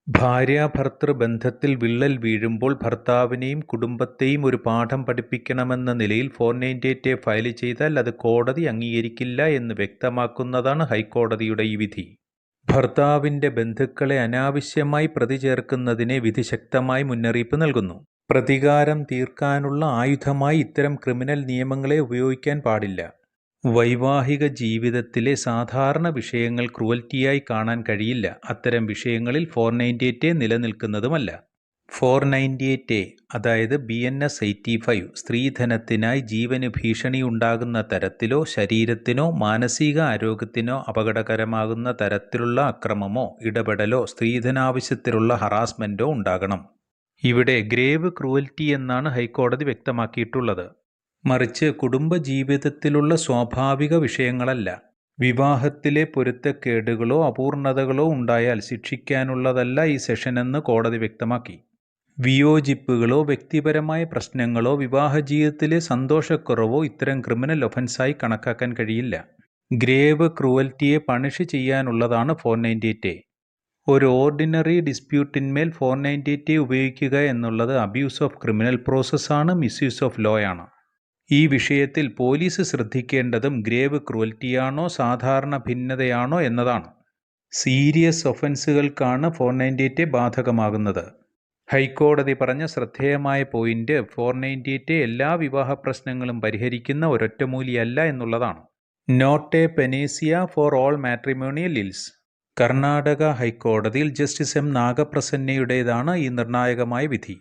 ഭാര്യാഭർതൃ ബന്ധത്തിൽ വിള്ളൽ വീഴുമ്പോൾ ഭർത്താവിനെയും കുടുംബത്തെയും ഒരു പാഠം പഠിപ്പിക്കണമെന്ന നിലയിൽ 498-എ ഫയൽ ചെയ്താൽ അത് കോടതി അംഗീകരിക്കില്ല എന്ന് വ്യക്തമാക്കുന്നതാണ് ഹൈക്കോടതിയുടെ ഈ വിധി. ഭർത്താവിന്റെ ബന്ധുക്കളെ അനാവശ്യമായി പ്രതി ചേർക്കുന്നതിനെ വിധി ശക്തമായി മുന്നറിയിപ്പ് നൽകുന്നു. പ്രതികാരം തീർക്കാനുള്ള ആയുധമായി ഇത്തരം ക്രിമിനൽ നിയമങ്ങളെ ഉപയോഗിക്കാൻ പാടില്ല. വൈവാഹിക ജീവിതത്തിലെ സാധാരണ വിഷയങ്ങൾ ക്രൂവൽറ്റിയായി കാണാൻ കഴിയില്ല. അത്തരം വിഷയങ്ങളിൽ 498-എ നിലനിൽക്കുന്നതുമല്ല. 498-എ അതായത് BNS 85 സ്ത്രീധനത്തിനായി ജീവന് ഭീഷണിയുണ്ടാകുന്ന തരത്തിലോ ശരീരത്തിനോ മാനസിക ആരോഗ്യത്തിനോ അപകടകരമാകുന്ന തരത്തിലുള്ള അക്രമമോ ഇടപെടലോ സ്ത്രീധനാവശ്യത്തിലുള്ള ഹറാസ്മെന്റോ ഉണ്ടാകണം. ഇവിടെ ഗ്രേവ് ക്രൂവൽറ്റി എന്നാണ് ഹൈക്കോടതി വ്യക്തമാക്കിയിട്ടുള്ളത്. മറിച്ച് കുടുംബജീവിതത്തിലുള്ള സ്വാഭാവിക വിഷയങ്ങളല്ല. വിവാഹത്തിലെ പൊരുത്തക്കേടുകളോ അപൂർണതകളോ ഉണ്ടായാൽ ശിക്ഷിക്കാനുള്ളതല്ല ഈ സെഷനെന്ന് കോടതി വ്യക്തമാക്കി. വിയോജിപ്പുകളോ വ്യക്തിപരമായ പ്രശ്നങ്ങളോ വിവാഹജീവിതത്തിലെ സന്തോഷക്കുറവോ ഇത്തരം ക്രിമിനൽ ഒഫൻസായി കണക്കാക്കാൻ കഴിയില്ല. ഗ്രേവ് ക്രൂവൽറ്റിയെ പണിഷ് ചെയ്യാനുള്ളതാണ് 498-എ. ഒരു ഓർഡിനറി ഡിസ്പ്യൂട്ടിന്മേൽ 498-എ ഉപയോഗിക്കുക എന്നുള്ളത് അബ്യൂസ് ഓഫ് ക്രിമിനൽ പ്രോസസ്സാണ്, മിസ്യൂസ് ഓഫ് ലോ ആണ്. ഈ വിഷയത്തിൽ പോലീസ് ശ്രദ്ധിക്കേണ്ടതും ഗ്രേവ് ക്രൂവൽറ്റിയാണോ സാധാരണ ഭിന്നതയാണോ എന്നതാണ്. സീരിയസ് ഒഫൻസുകൾക്കാണ് 498-എ ബാധകമാകുന്നത്. ഹൈക്കോടതി പറഞ്ഞ ശ്രദ്ധേയമായ പോയിന്റ് 498-എ എല്ലാ വിവാഹ പ്രശ്നങ്ങളും പരിഹരിക്കുന്ന ഒരൊറ്റമൂലിയല്ല എന്നുള്ളതാണ്. Not a panacea for all matrimonial ills. Karnataka ഹൈക്കോടതിയിൽ ജസ്റ്റിസ് M. നാഗപ്രസന്നയുടേതാണ് ഈ നിർണായകമായ വിധി.